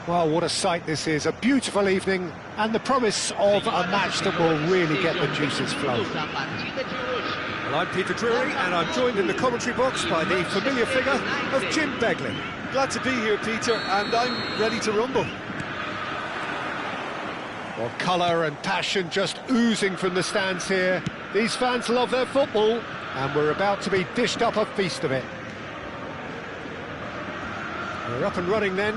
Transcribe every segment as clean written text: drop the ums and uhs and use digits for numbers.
Well, what a sight this is, a beautiful evening, and the promise of a match that will really get the juices flowing. Well, I'm Peter Drury, and I'm joined in the commentary box by the familiar figure of Jim Beglin. Glad to be here, Peter, and I'm ready to rumble. Well, colour and passion just oozing from the stands here. These fans love their football, and we're about to be dished up a feast of it. We're up and running then.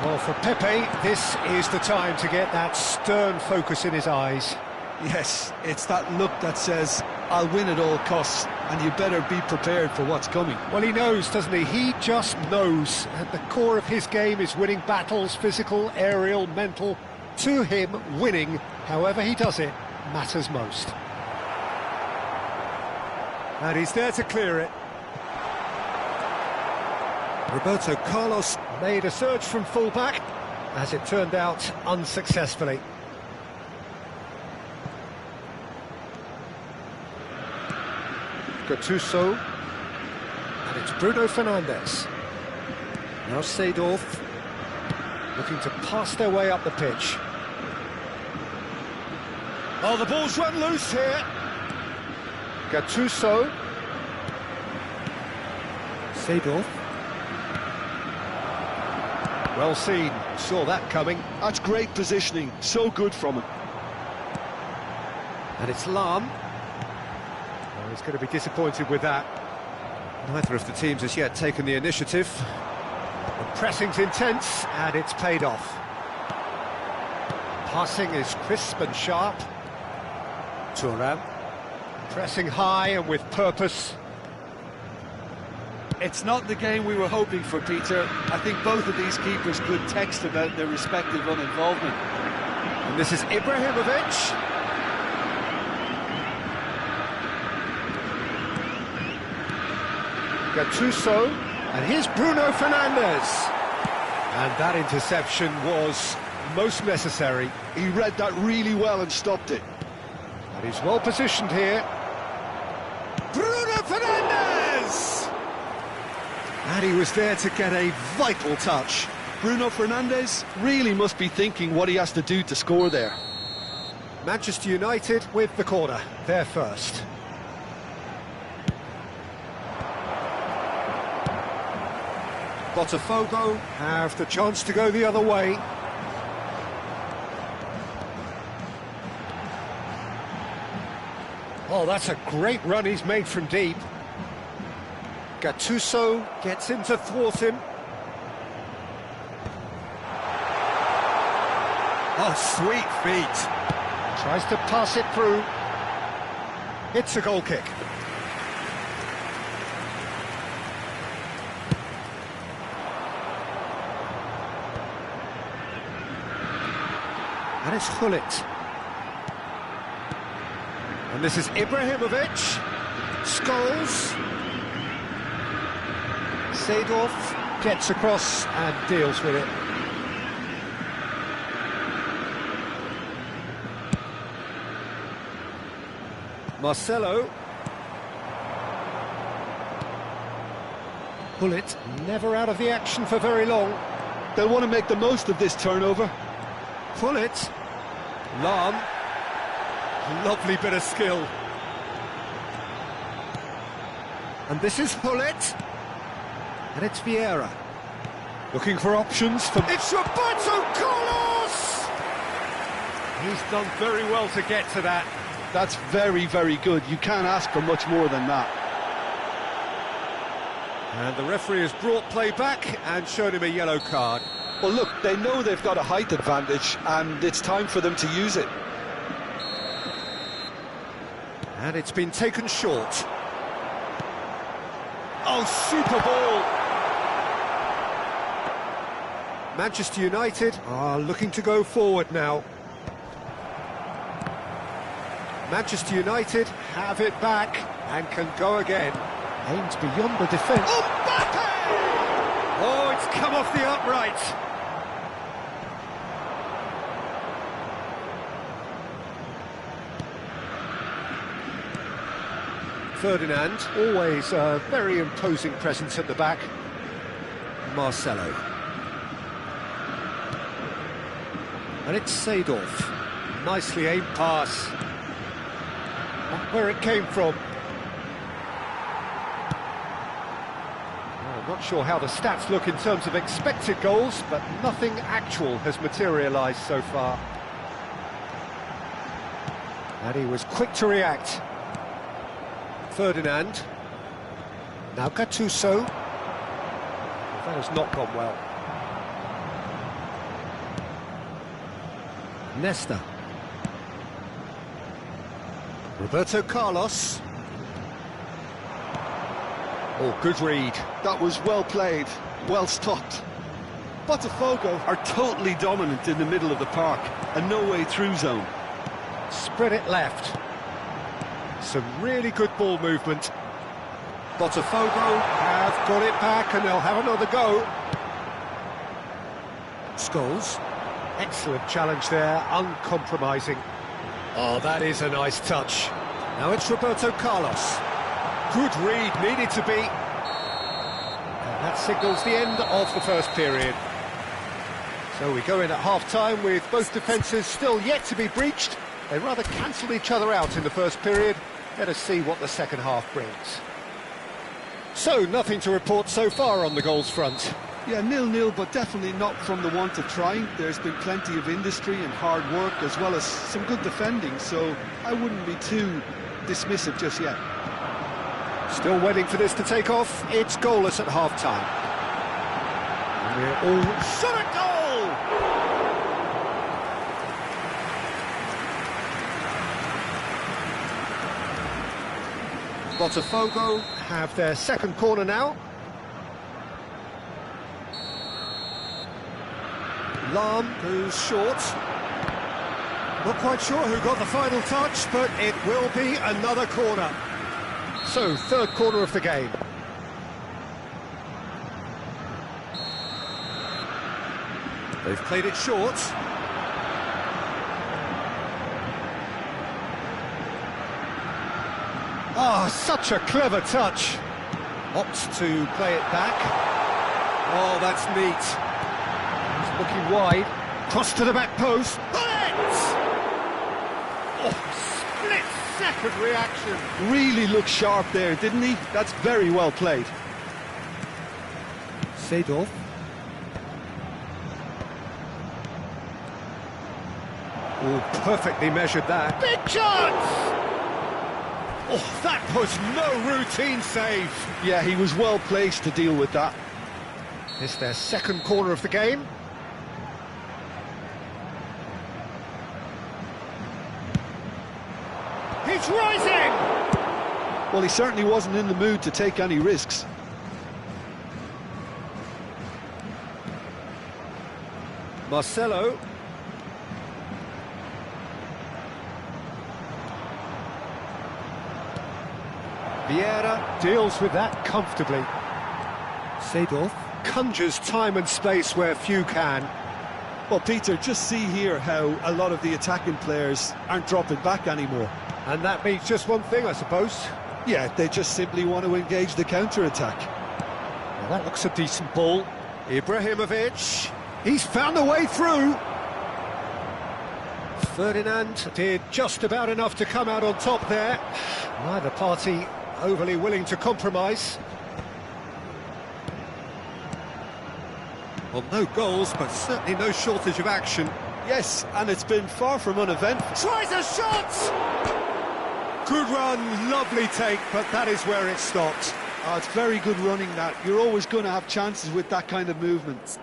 Well, for Pepe, this is the time to get that stern focus in his eyes. Yes, it's that look that says, I'll win at all costs, and you better be prepared for what's coming. Well, he knows, doesn't he? He just knows. At the core of his game is winning battles, physical, aerial, mental. To him, winning, however he does it, matters most. And he's there to clear it. Roberto Carlos made a surge from full-back, as it turned out, unsuccessfully. Gattuso, and it's Bruno Fernandes. Now Seedorf, looking to pass their way up the pitch. Oh, the ball's run loose here. Gattuso. Seedorf. Well seen, saw that coming. That's great positioning, so good from him. And it's Lahm. Oh, he's going to be disappointed with that. Neither of the teams has yet taken the initiative. The pressing's intense, and it's paid off. Passing is crisp and sharp. Thuram. Pressing high and with purpose. It's not the game we were hoping for, Peter. I think both of these keepers could text about their respective uninvolvement. And this is Ibrahimovic. Gattuso. And here's Bruno Fernandes. And that interception was most necessary. He read that really well and stopped it. And he's well positioned here. Bruno Fernandes! And he was there to get a vital touch. Bruno Fernandes really must be thinking what he has to do to score there. Manchester United with the corner, they're first. Botafogo have the chance to go the other way. Oh, that's a great run he's made from deep. Gattuso gets in to thwart him. Oh, sweet feet. Tries to pass it through. It's a goal kick. And it's Gullit. And this is Ibrahimovic. Scholes. Seedorf gets across and deals with it. Marcelo. Gullit never out of the action for very long. They'll want to make the most of this turnover. Gullit. Lahm. Lovely bit of skill. And this is Gullit. And it's Vieira. Looking for options for... It's Roberto Carlos! He's done very well to get to that. That's very, very good. You can't ask for much more than that. And the referee has brought play back and showed him a yellow card. Well, look, they know they've got a height advantage, and it's time for them to use it. And it's been taken short. Oh, super ball! Manchester United are looking to go forward now. Manchester United have it back and can go again. Aims beyond the defence. Oh, it's come off the upright. Ferdinand, always a very imposing presence at the back. Marcelo. And it's Seedorf. Nicely aimed pass. Not where it came from. Well, I'm not sure how the stats look in terms of expected goals, but nothing actual has materialised so far. And he was quick to react. Ferdinand. Now Gattuso. That has not gone well. Nesta. Roberto Carlos. Oh, good read. That was well played, well stopped. Botafogo are totally dominant in the middle of the park, and no way through zone. Spread it left. Some really good ball movement. Botafogo have got it back and they'll have another go. Scholes. Excellent challenge there, uncompromising. Oh, that is a nice touch. Now it's Roberto Carlos. Good read, needed to be. And that signals the end of the first period. So we go in at half-time with both defences still yet to be breached. They rather cancelled each other out in the first period. Let us see what the second half brings. So, nothing to report so far on the goals front. Yeah, 0-0, but definitely not from the want of trying. There's been plenty of industry and hard work, as well as some good defending, so I wouldn't be too dismissive just yet. Still waiting for this to take off. It's goalless at half-time. We're all shot at goal! Botafogo have their second corner now. Lahm goes short. Not quite sure who got the final touch, but it will be another corner. So, third corner of the game. They've played it short. Ah, such a clever touch. Opts to play it back. Oh, that's neat. He's looking wide. Cross to the back post. Bullet! Oh, split-second reaction. Really looked sharp there, didn't he? That's very well played. Seedorf. Oh, perfectly measured that. Big chance! Oh, that was no routine save. Yeah, he was well placed to deal with that. It's their second corner of the game. He's rising! Well, he certainly wasn't in the mood to take any risks. Marcelo. Vieira deals with that comfortably. Seedorf conjures time and space where few can. Well, Peter, just see here how a lot of the attacking players aren't dropping back anymore. And that means just one thing, I suppose. Yeah, they just simply want to engage the counter-attack. Well, that looks a decent ball. Ibrahimovic, he's found a way through. Ferdinand did just about enough to come out on top there. Neither party overly willing to compromise. Well, no goals, but certainly no shortage of action. Yes, and it's been far from uneventful. Tries a shot! Good run, lovely take, but that is where it stopped. Oh, it's very good running, that. You're always going to have chances with that kind of movement.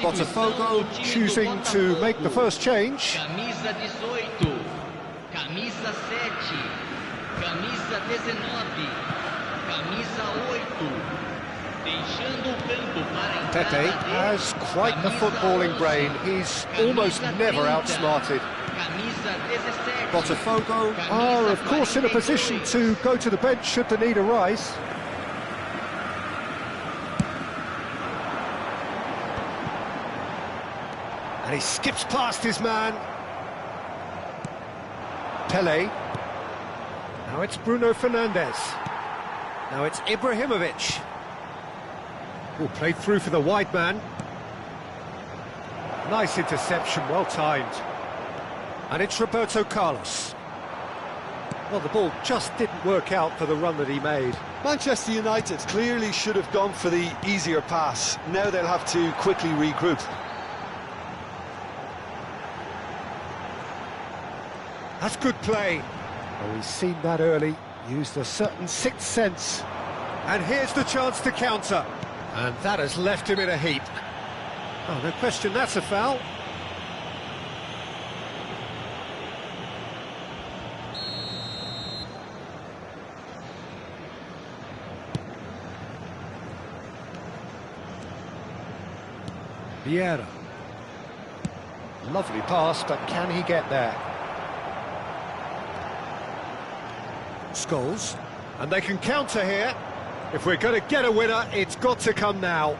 Botafogo choosing to make the first change. Camisa 18, camisa 7, camisa 19, camisa 8. Deixando o campo para a Pepe has quite the footballing brain. He's almost never outsmarted. Botafogo are, of course, in a position to go to the bench should the need arise. And he skips past his man. Pele. Now it's Bruno Fernandes. Now it's Ibrahimovic. Oh, played through for the wide man. Nice interception, well timed. And it's Roberto Carlos. Well, the ball just didn't work out for the run that he made. Manchester United clearly should have gone for the easier pass. Now they'll have to quickly regroup. That's good play. Oh, he's seen that early, used a certain sixth sense. And here's the chance to counter. And that has left him in a heap. Oh, no question, that's a foul. Vieira. Lovely pass, but can he get there? Scholes. And they can counter here. If we're going to get a winner, it's got to come now.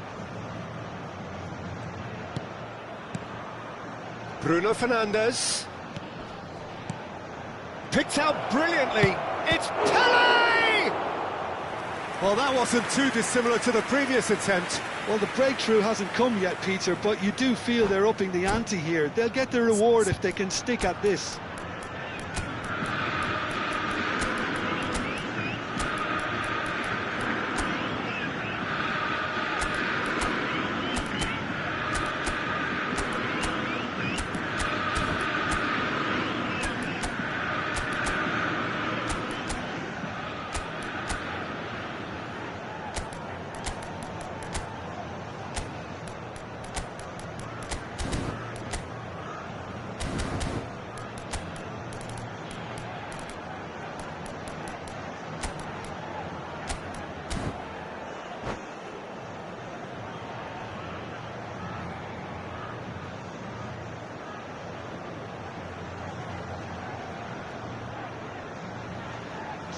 Bruno Fernandes. Picked out brilliantly. It's Pele! Well, that wasn't too dissimilar to the previous attempt. Well, the breakthrough hasn't come yet, Peter, but you do feel they're upping the ante here. They'll get the reward if they can stick at this.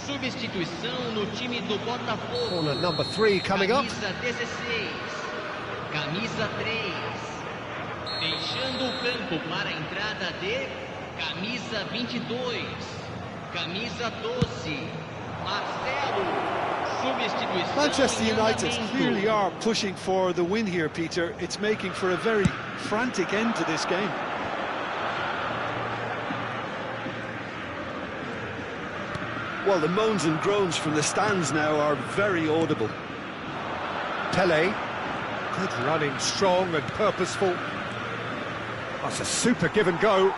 Substituição no time do Botafogo. Corner number 3 coming up. Camisa 16, camisa 3. Deixando o campo para a entrada de camisa 22, camisa 12, Marcelo. Substituição. Manchester United clearly are pushing for the win here, Peter. It's making for a very frantic end to this game. Well, the moans and groans from the stands now are very audible. Pele, good running, strong and purposeful. That's a super give and go.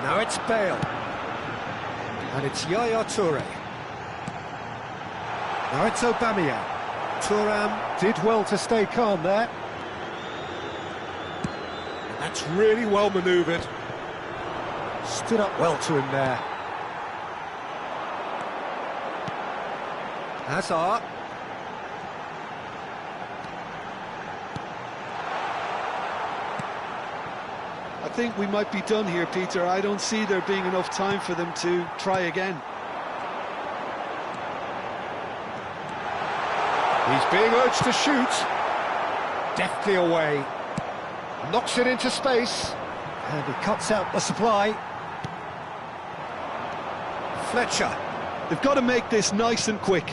Now it's Bale. And it's Yaya Toure. Now it's Aubameyang. Thuram did well to stay calm there. That's really well manoeuvred. Stood up well to him there. Hazard. I think we might be done here, Peter. I don't see there being enough time for them to try again. He's being urged to shoot. Deftly away. Knocks it into space. And he cuts out the supply. Fletcher. They've got to make this nice and quick.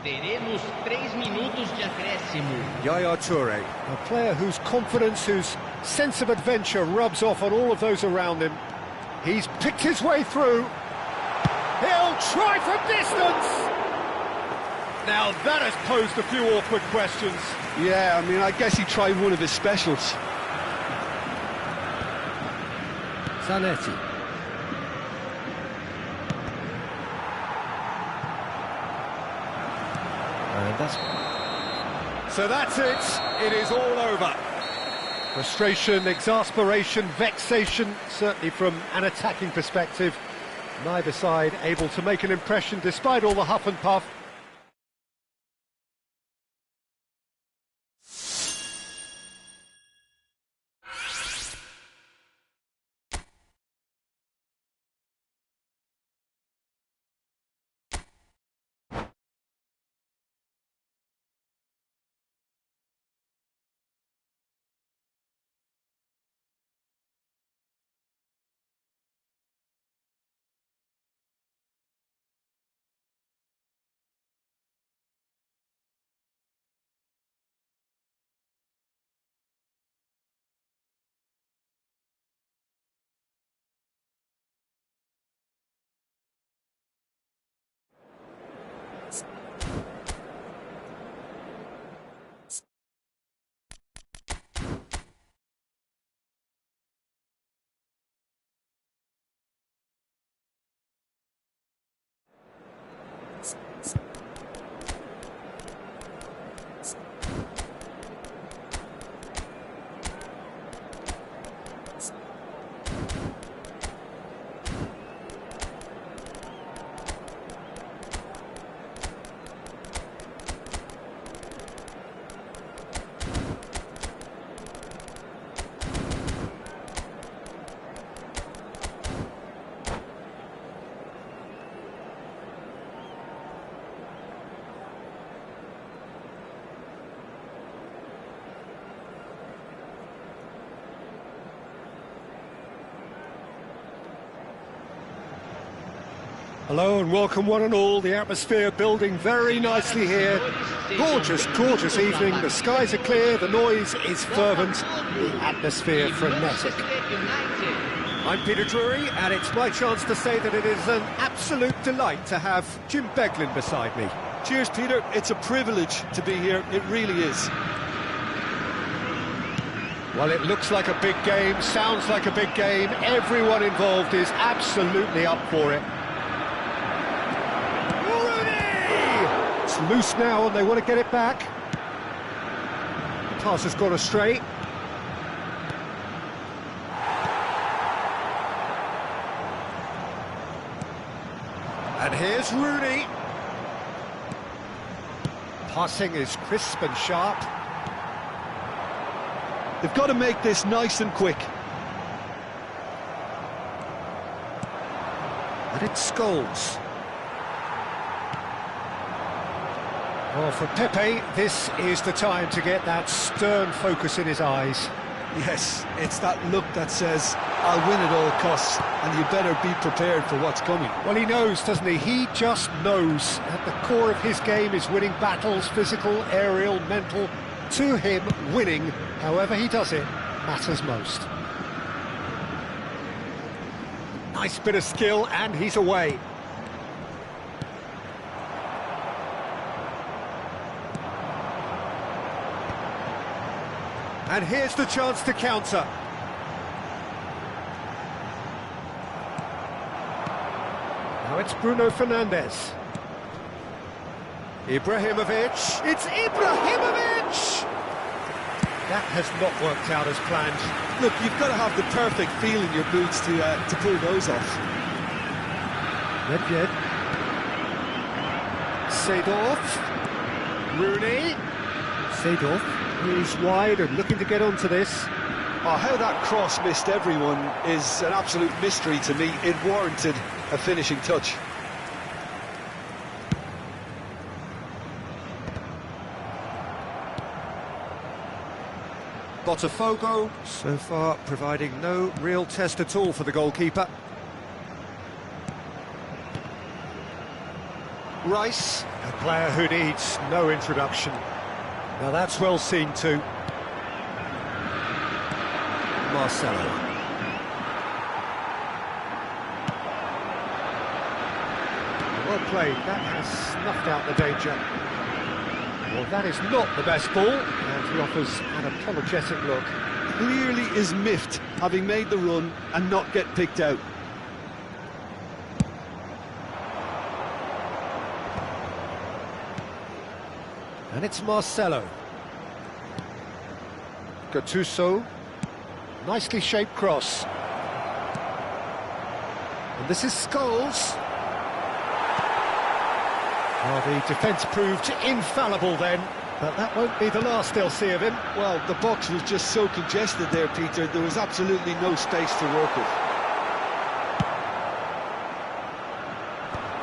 Teremos 3 minutos de acréscimo. Yaya Toure, a player whose confidence, whose sense of adventure rubs off on all of those around him. He's picked his way through. He'll try from distance! Now that has posed a few awkward questions. Yeah, I mean, I guess he tried one of his specials. Zanetti. So that's it. It is all over. Frustration, exasperation, vexation, certainly from an attacking perspective. Neither side able to make an impression despite all the huff and puff. Hello and welcome one and all, the atmosphere building very nicely here. Gorgeous, gorgeous evening, the skies are clear, the noise is fervent, the atmosphere frenetic. I'm Peter Drury and it's my chance to say that it is an absolute delight to have Jim Beglin beside me. Cheers, Peter. It's a privilege to be here. It really is. Well, it looks like a big game, sounds like a big game, everyone involved is absolutely up for it. It's loose now and they want to get it back. The pass has gone astray. And here's Rooney. Passing is crisp and sharp. They've got to make this nice and quick. And it's Scholes. Well, for Pepe, this is the time to get that stern focus in his eyes. Yes, it's that look that says, I'll win at all costs, and you better be prepared for what's coming. Well, he knows, doesn't he? He just knows. At the core of his game is winning battles, physical, aerial, mental. To him, winning, however he does it, matters most. Nice bit of skill, and he's away. And here's the chance to counter. Now it's Bruno Fernandes. Ibrahimovic. It's Ibrahimovic! That has not worked out as planned. Look, you've got to have the perfect feel in your boots to pull those off. Nedved. Seedorf. Rooney. Seedorf. He's wide and looking to get onto this. Oh, how that cross missed everyone is an absolute mystery to me. It warranted a finishing touch. Botafogo, so far providing no real test at all for the goalkeeper. Rice, a player who needs no introduction. Now that's well seen too. Marcelo. Well played, that has snuffed out the danger. Well, that is not the best ball, and he offers an apologetic look. Clearly is miffed, having made the run and not get picked out. And it's Marcelo. Gattuso. Nicely shaped cross. And this is Scholes. Well, the defence proved infallible then, but that won't be the last they'll see of him. Well, the box was just so congested there, Peter. There was absolutely no space to work with.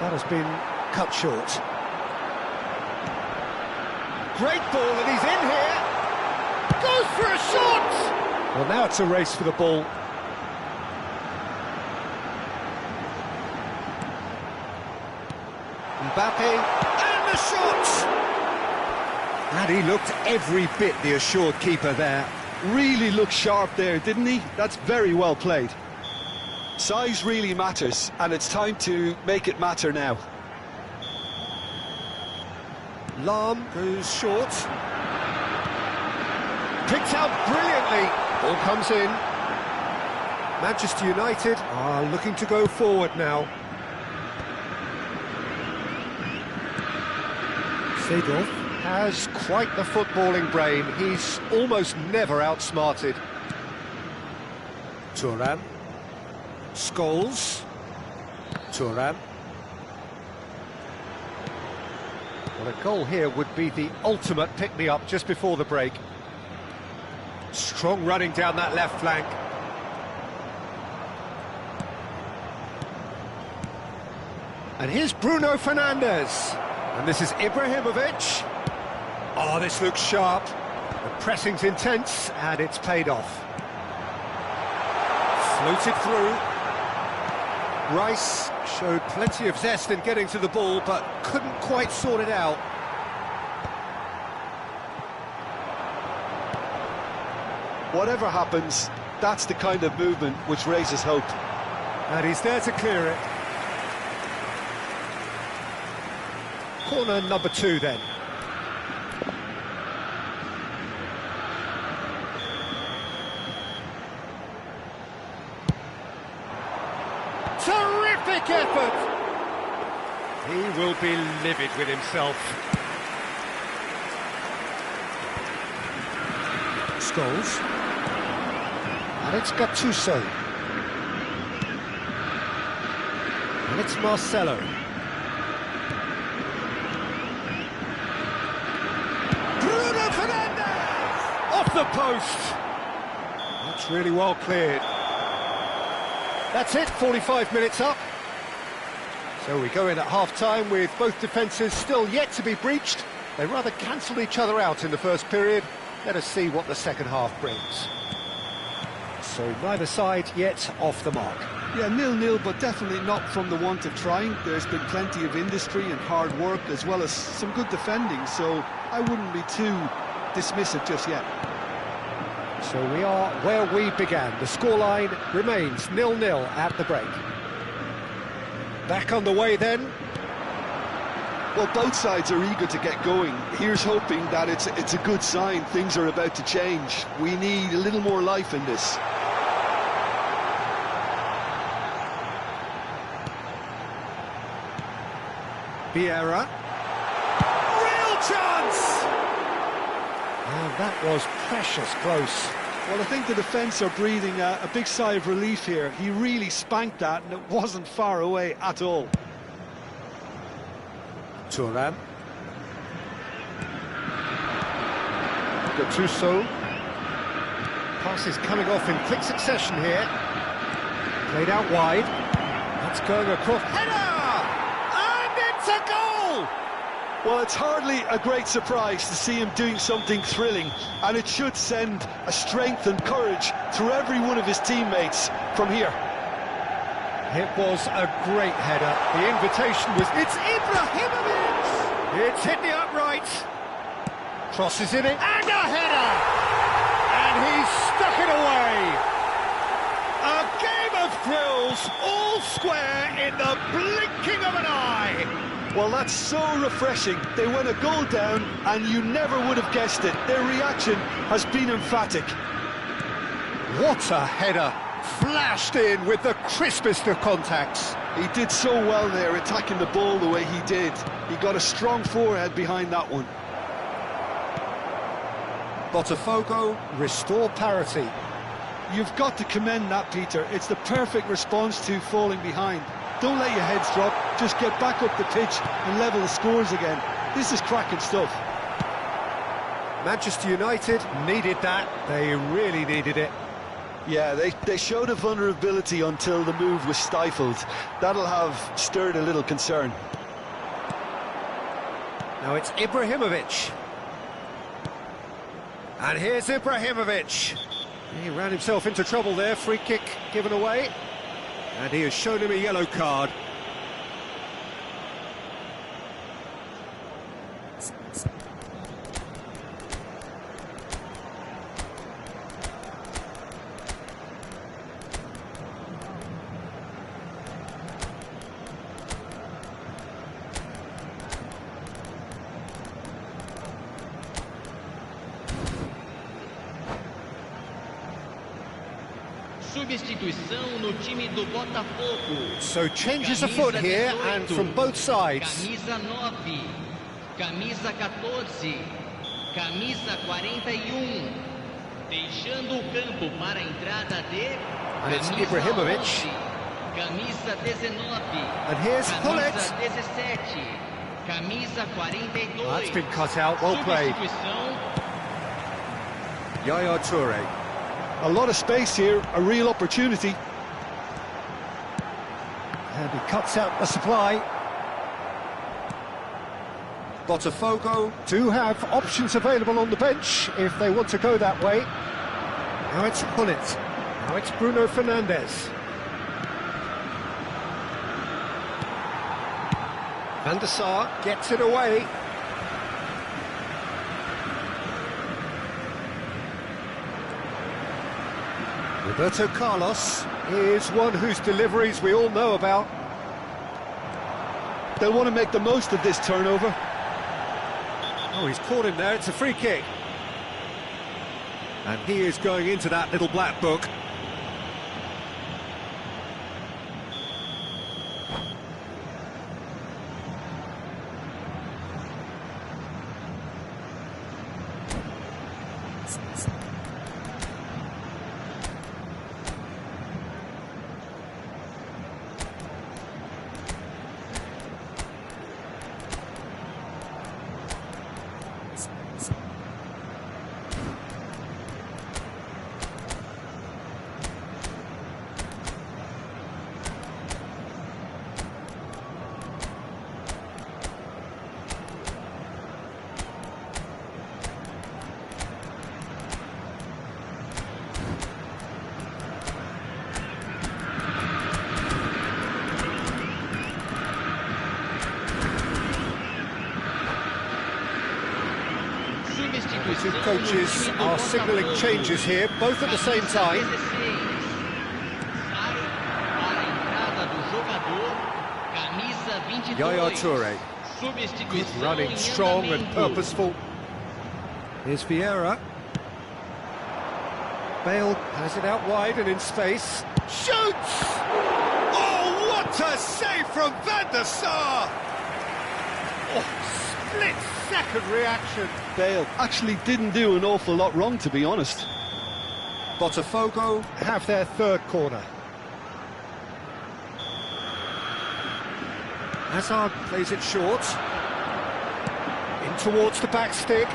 That has been cut short. Great ball, and he's in here. Goes for a shot! Well, now it's a race for the ball. Mbappe, and the shot! And he looked every bit the assured keeper there. Really looked sharp there, didn't he? That's very well played. Size really matters, and it's time to make it matter now. Lahm goes short. Picked out brilliantly. Ball comes in. Manchester United are looking to go forward now. Seedorf. has quite the footballing brain. He's almost never outsmarted. Thuram. Scholes. Thuram. Well, a goal here would be the ultimate pick-me-up just before the break. Strong running down that left flank. And here's Bruno Fernandes. And this is Ibrahimovic. Oh, this looks sharp. The pressing's intense, and it's paid off. Floated through. Rice showed plenty of zest in getting to the ball, but couldn't quite sort it out. Whatever happens, that's the kind of movement which raises hope. And he's there to clear it. Corner number 2 then. Terrific effort! He will be livid with himself. Scholes. And it's Gattuso. And it's Marcelo. Bruno Fernandes! Off the post! That's really well cleared. That's it, 45 minutes up. So we go in at half-time with both defences still yet to be breached. They rather cancelled each other out in the first period. Let us see what the second half brings. So neither side yet off the mark. Yeah, 0-0, but definitely not from the want of trying. There's been plenty of industry and hard work, as well as some good defending, so I wouldn't be too dismissive just yet. So we are where we began. The scoreline remains 0-0 at the break. Back on the way then. Well, both sides are eager to get going. Here's hoping that it's a good sign. Things are about to change. We need a little more life in this. Vieira. Real chance! Oh, that was precious close. Well, I think the defence are breathing a big sigh of relief here. He really spanked that, and it wasn't far away at all. Thuram. Gattuso. Pass is coming off in quick succession here. Played out wide. That's going across. Header! And it's a goal! Well, it's hardly a great surprise to see him doing something thrilling, and it should send a strength and courage through every one of his teammates from here. It was a great header. The invitation was... It's Ibrahimovic! It's hit the upright. Crosses in it. And a header! And he's stuck it away. A game of thrills, all square in the blinking of an eye. Well, that's so refreshing. They went a goal down, and you never would have guessed it. Their reaction has been emphatic. What a header! Flashed in with the crispest of contacts. He did so well there, attacking the ball the way he did. He got a strong forehead behind that one. Botafogo restore parity. You've got to commend that, Peter. It's the perfect response to falling behind. Don't let your heads drop, just get back up the pitch and level the scores again. This is cracking stuff. Manchester United needed that. They really needed it. Yeah, they showed a vulnerability until the move was stifled. That'll have stirred a little concern. Now it's Ibrahimovic. And here's Ibrahimovic. He ran himself into trouble there, free kick given away. And he has shown him a yellow card. Substituição no time do Botafogo. So changes afoot here, and from both sides. Camisa 9. camisa 14, camisa 41, deixando o campo para a entrada de And it's camisa Ibrahimovic. 11, camisa 19, And here's Hullet. camisa 17, camisa 42. That's been cut out, well played. Substituição. Yaya Toure. A lot of space here, a real opportunity. And he cuts out the supply. Botafogo do have options available on the bench if they want to go that way. Now it's Hullet. Now it's Bruno Fernandes. Van der Sar gets it away. Roberto Carlos is one whose deliveries we all know about. They'll want to make the most of this turnover. Oh, he's caught him there, it's a free kick. And he is going into that little black book. The two coaches are signalling changes here, both at the same time. Yaya Toure. Good running, strong and purposeful. Here's Vieira. Bale has it out wide and in space. Shoots! Oh, what a save from Van der Sar! Oh, split-second reaction. Bale actually didn't do an awful lot wrong, to be honest. Botafogo have their third corner. Hazard plays it short. In towards the back stick.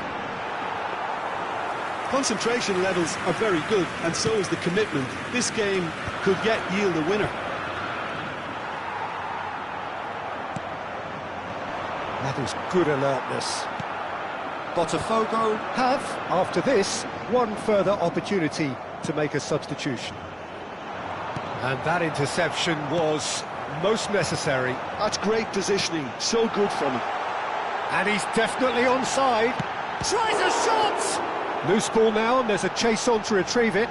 Concentration levels are very good, and so is the commitment. This game could yet yield a winner. That is good alertness. Botafogo have, after this, one further opportunity to make a substitution. And that interception was most necessary. That's great positioning, so good from him. And he's definitely onside. Tries a shot! Loose ball now, and there's a chase on to retrieve it.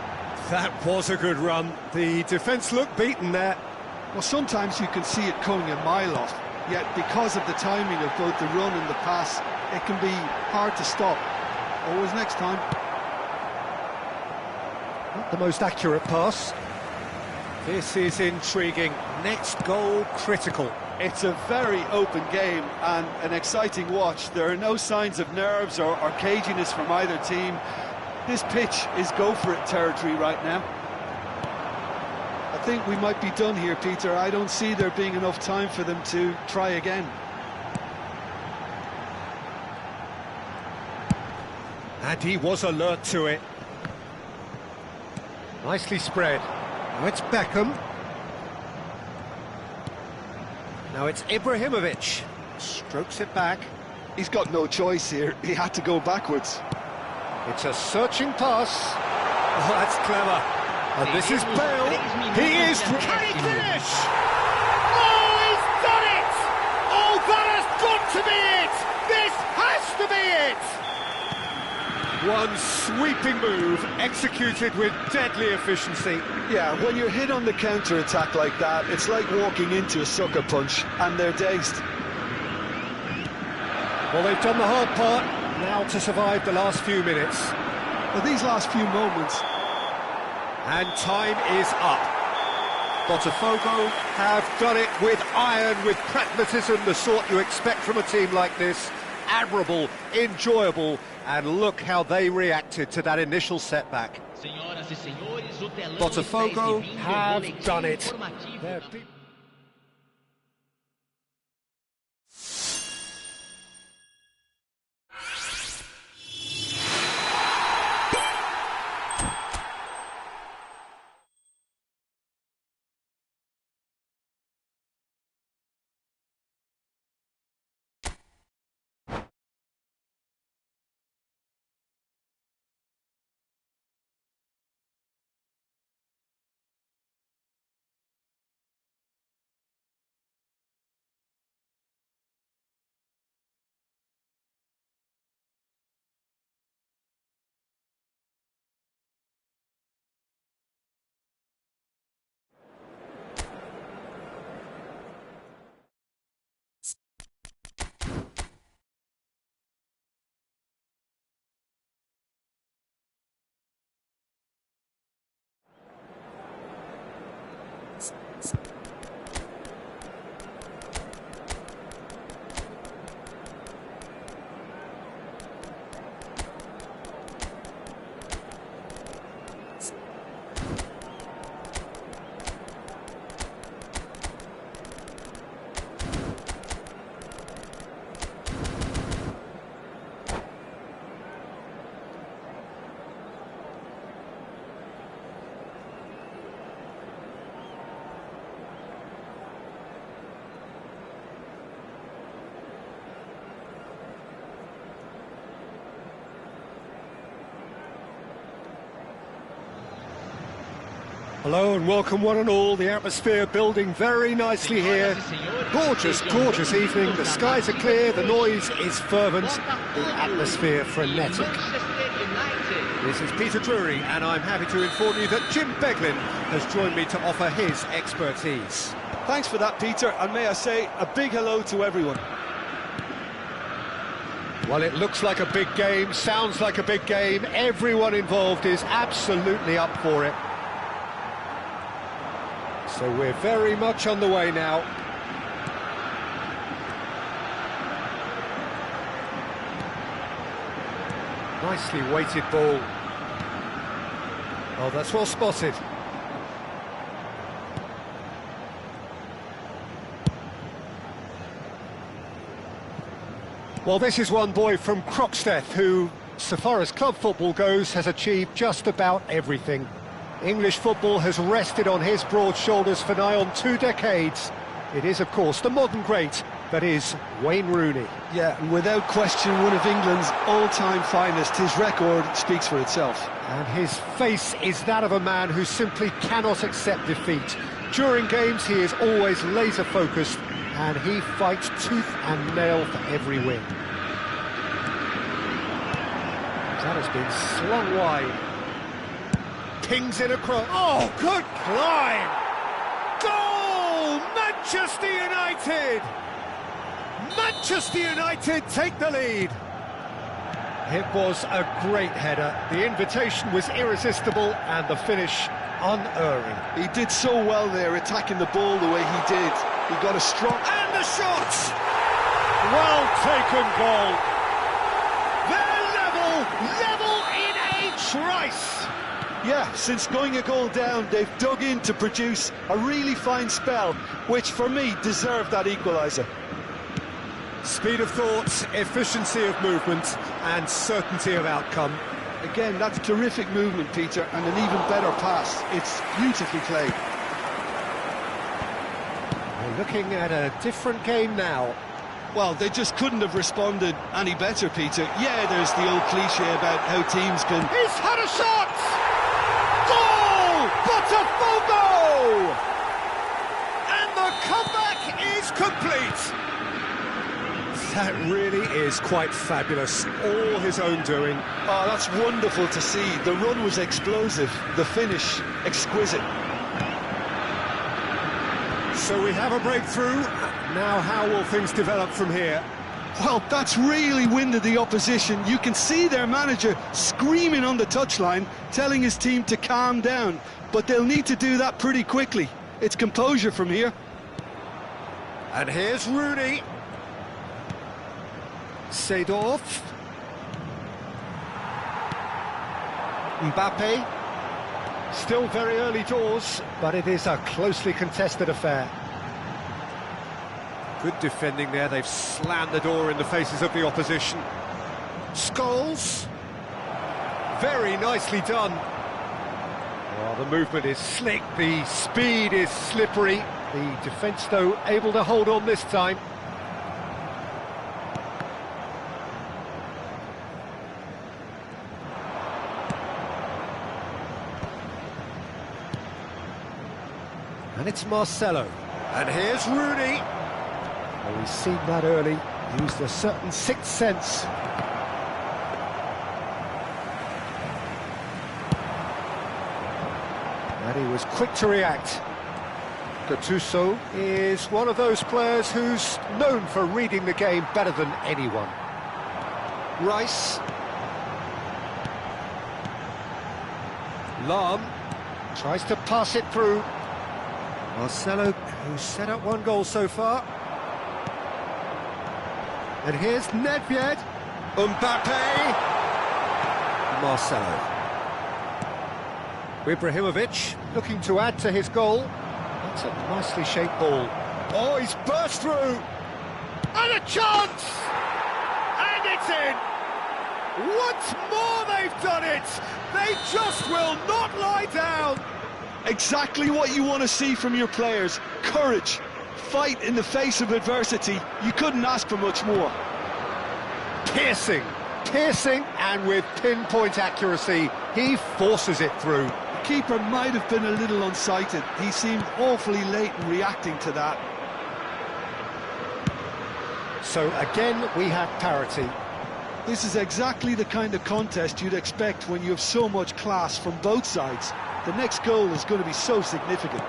That was a good run. The defence looked beaten there. Well, sometimes you can see it coming a mile off, yet because of the timing of both the run and the pass, it can be hard to stop. Always next time. Not the most accurate pass. This is intriguing. Next goal critical. It's a very open game and an exciting watch. There are no signs of nerves or caginess from either team. This pitch is go-for-it territory right now. I think we might be done here, Peter. I don't see there being enough time for them to try again. And he was alert to it. Nicely spread. Now it's Beckham. Now it's Ibrahimovic. Strokes it back. He's got no choice here. He had to go backwards. It's a searching pass. Oh, that's clever. And this is Bale. He is... Can he finish? Oh, he's done it! Oh, that has got to be it! This has to be it! One sweeping move, executed with deadly efficiency. Yeah, when you're hit on the counter-attack like that, it's like walking into a sucker punch, and they're dazed. Well, they've done the hard part, now to survive the last few minutes. Well, these last few moments... And time is up. Botafogo have done it with iron, with pragmatism, the sort you expect from a team like this. admirable, enjoyable, and look how they reacted to that initial setback. Botafogo have done it. Hello and welcome one and all. The atmosphere building very nicely here. Gorgeous, gorgeous evening. The skies are clear, the noise is fervent, the atmosphere frenetic. This is Peter Drury and I'm happy to inform you that Jim Beglin has joined me to offer his expertise. Thanks for that, Peter, and may I say a big hello to everyone. Well, it looks like a big game, sounds like a big game. Everyone involved is absolutely up for it. So we're very much on the way now. Nicely weighted ball. Oh, that's well spotted. Well, this is one boy from Croxteth who, so far as club football goes, has achieved just about everything. English football has rested on his broad shoulders for nigh on 2 decades. It is, of course, the modern great that is Wayne Rooney. Yeah, and without question, one of England's all-time finest. His record speaks for itself. And his face is that of a man who simply cannot accept defeat. During games, he is always laser-focused, and he fights tooth and nail for every win. That has been slung wide. Pings in across. Oh, good climb! Goal! Manchester United! Manchester United take the lead. It was a great header. The invitation was irresistible and the finish unerring. He did so well there, attacking the ball the way he did. He got a strong... And the shot! Well taken goal. They're level in a trice. Yeah, since going a goal down, they've dug in to produce a really fine spell, which for me deserved that equaliser. Speed of thought, efficiency of movement and certainty of outcome. Again, that's terrific movement, Peter, and an even better pass. It's beautifully played. We're looking at a different game now. Well, they just couldn't have responded any better, Peter. Yeah, there's the old cliche about how teams can... He's had a shot! Goal! Botafogo! And the comeback is complete. That really is quite fabulous. All his own doing. Oh, that's wonderful to see. The run was explosive, the finish exquisite. So we have a breakthrough. Now how will things develop from here? Well, that's really winded the opposition. You can see their manager screaming on the touchline, telling his team to calm down. But they'll need to do that pretty quickly. It's composure from here. And here's Rooney. Seedorf. Mbappe. Still very early doors, but it is a closely contested affair. Good defending there, they've slammed the door in the faces of the opposition. Scholes. Very nicely done. Oh, the movement is slick, the speed is slippery. The defence, though, able to hold on this time. And it's Marcelo. And here's Rooney. Oh, he's seen that early. Used a certain sixth sense. And he was quick to react. Gattuso is one of those players who's known for reading the game better than anyone. Rice. Lahm tries to pass it through. Marcelo, who's set up one goal so far. And here's Nedved. Mbappe. Marcelo. Ibrahimovic looking to add to his goal. That's a nicely shaped ball. Oh, he's burst through. And a chance! And it's in! Once more they've done it! They just will not lie down! Exactly what you want to see from your players. Courage, fight in the face of adversity. You couldn't ask for much more. Piercing, and with pinpoint accuracy, he forces it through. The keeper might have been a little unsighted. He seemed awfully late in reacting to that. So again, we have parity. This is exactly the kind of contest you'd expect when you have so much class from both sides. The next goal is going to be so significant.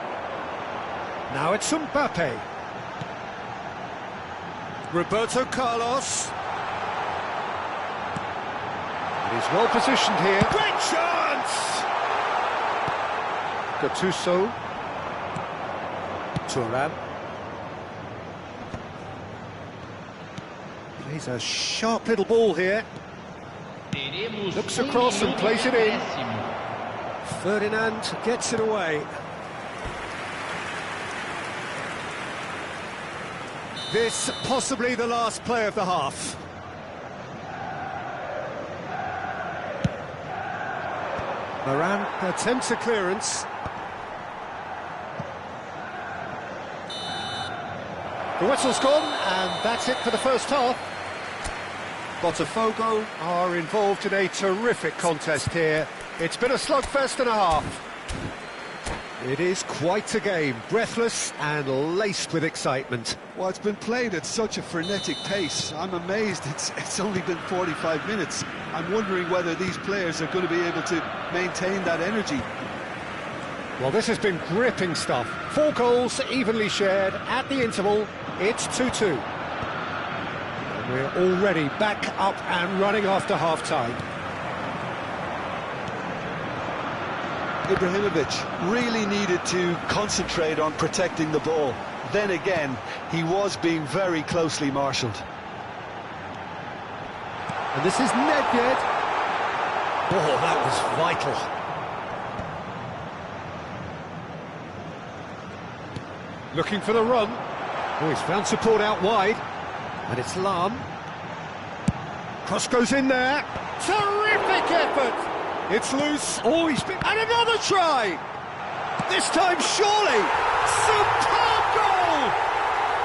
Now it's Mbappe. Roberto Carlos. He's well positioned here. Great chance! Gattuso. Thuram. Plays a sharp little ball here. Looks across and plays it in. Ferdinand gets it away. This possibly the last play of the half. Moran attempts a clearance. The whistle's gone, and that's it for the first half. Botafogo are involved in a terrific contest here. It's been a slugfest and a half. It is quite a game, breathless and laced with excitement. Well, it's been played at such a frenetic pace. I'm amazed it's only been 45 minutes. I'm wondering whether these players are going to be able to maintain that energy. Well, this has been gripping stuff. 4 goals evenly shared at the interval. It's 2-2. We're already back up and running after half-time. Ibrahimovic really needed to concentrate on protecting the ball. Then again, he was being very closely marshalled. And this is Nedved. Oh, that was vital. Looking for the run. Oh, he's found support out wide. And it's Lahm. Cross goes in there. Terrific effort! It's loose. Oh, he's been... And another try! This time, surely! Superb goal!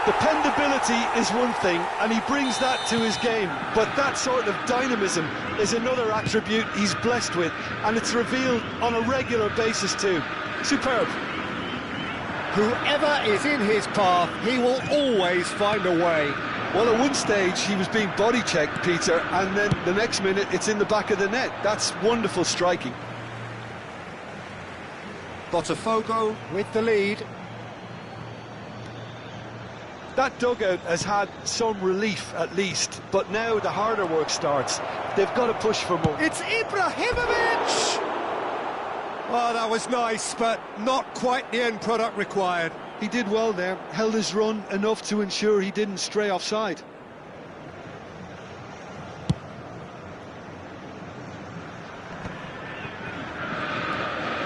Dependability is one thing, and he brings that to his game. But that sort of dynamism is another attribute he's blessed with, and it's revealed on a regular basis too. Superb. Whoever is in his path, he will always find a way. Well, at one stage he was being body-checked, Peter, and then the next minute it's in the back of the net. That's wonderful striking. Botafogo with the lead. That dugout has had some relief at least, but now the harder work starts. They've got to push for more. It's Ibrahimovic! Oh, that was nice, but not quite the end product required. He did well there, held his run enough to ensure he didn't stray offside.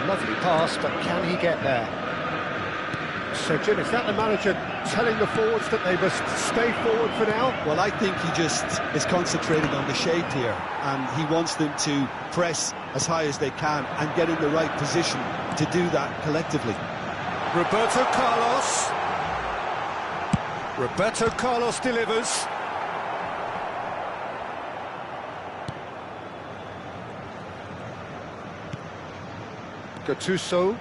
Lovely pass, but can he get there? So, Jim, is that the manager telling the forwards that they must stay forward for now? Well, I think he just is concentrating on the shape here, and he wants them to press as high as they can and get in the right position to do that collectively. Roberto Carlos. Roberto Carlos delivers. Gattuso.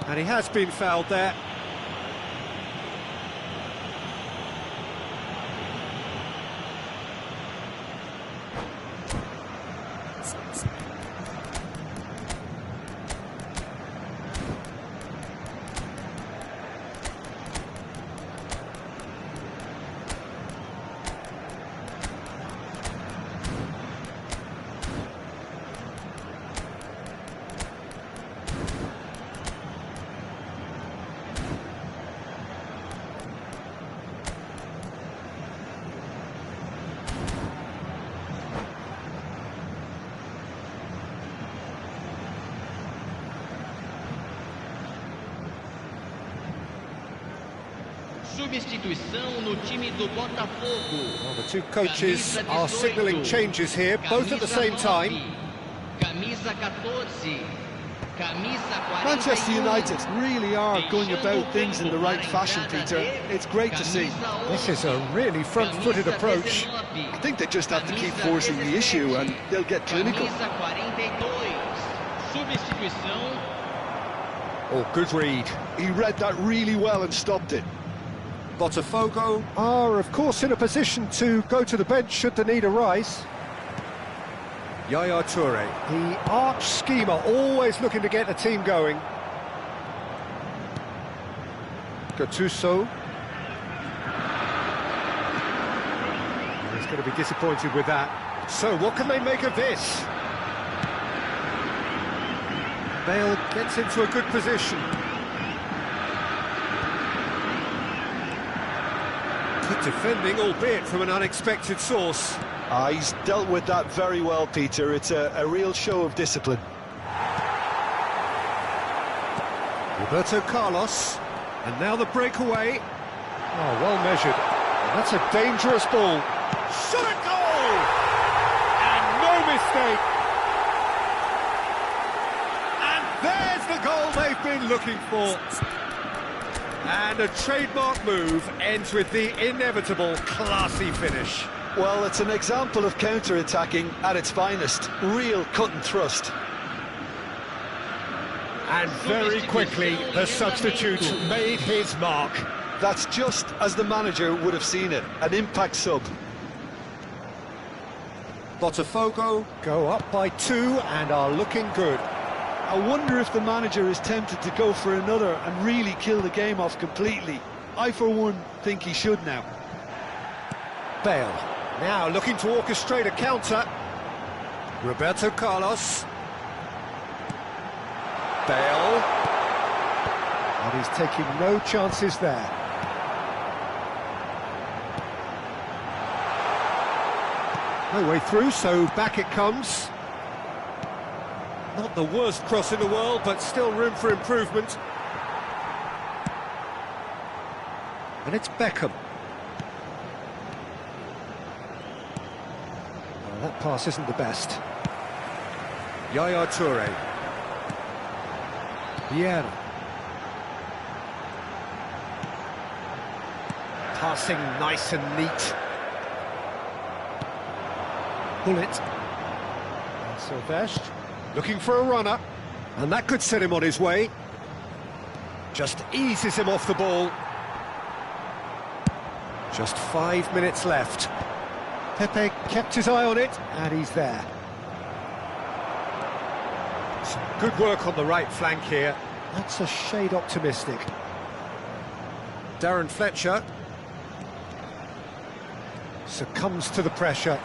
And he has been fouled there. Substituição no time do Botafogo. Well, the two coaches are signalling changes here, both at the same time. Camisa 14. Camisa 41. Manchester United really are going about things in the right fashion, Peter. It's great to see. This is a really front-footed approach. I think they just have to keep forcing the issue and they'll get clinical. Camisa 42. Substituição. Oh, good read. He read that really well and stopped it. Botafogo are, of course, in a position to go to the bench should the need arise. Yaya Toure, the arch schemer, always looking to get the team going. Gattuso. He's going to be disappointed with that. So, what can they make of this? Bale gets into a good position. Good defending, albeit from an unexpected source. He's dealt with that very well, Peter. It's a real show of discipline. Roberto Carlos, and now the breakaway. Oh, well measured. And that's a dangerous ball. Shot at goal! And no mistake. And there's the goal they've been looking for. And a trademark move ends with the inevitable classy finish. Well, it's an example of counter-attacking at its finest. Real cut and thrust. And very quickly, the substitute made his mark. That's just as the manager would have seen it. An impact sub. Botafogo go up by 2 and are looking good. I wonder if the manager is tempted to go for another and really kill the game off completely. I, for one, think he should now. Bale, now looking to orchestrate a counter. Roberto Carlos. Bale. And he's taking no chances there. No way through, so back it comes. Not the worst cross in the world, but still room for improvement. And it's Beckham. Oh, that pass isn't the best. Yaya Toure. Vieira. Passing nice and neat. Bullet. And Silvestre. Looking for a runner, and that could set him on his way. Just eases him off the ball. Just 5 minutes left. Pepe kept his eye on it, and he's there. Some good work on the right flank here. That's a shade optimistic. Darren Fletcher succumbs to the pressure.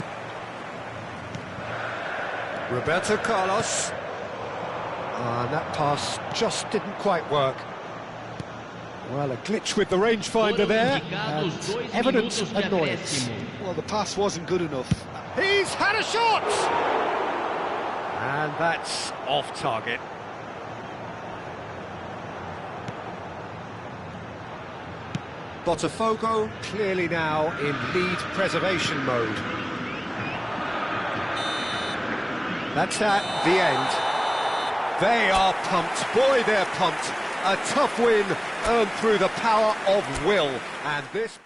Roberto Carlos. And that pass just didn't quite work. Well, a glitch with the rangefinder there, and evidence of annoyance. Well, the pass wasn't good enough. He's had a shot! And that's off target. Botafogo Clearly now in lead preservation mode. That's at the end. They are pumped. Boy, they're pumped. A tough win earned through the power of will. And this...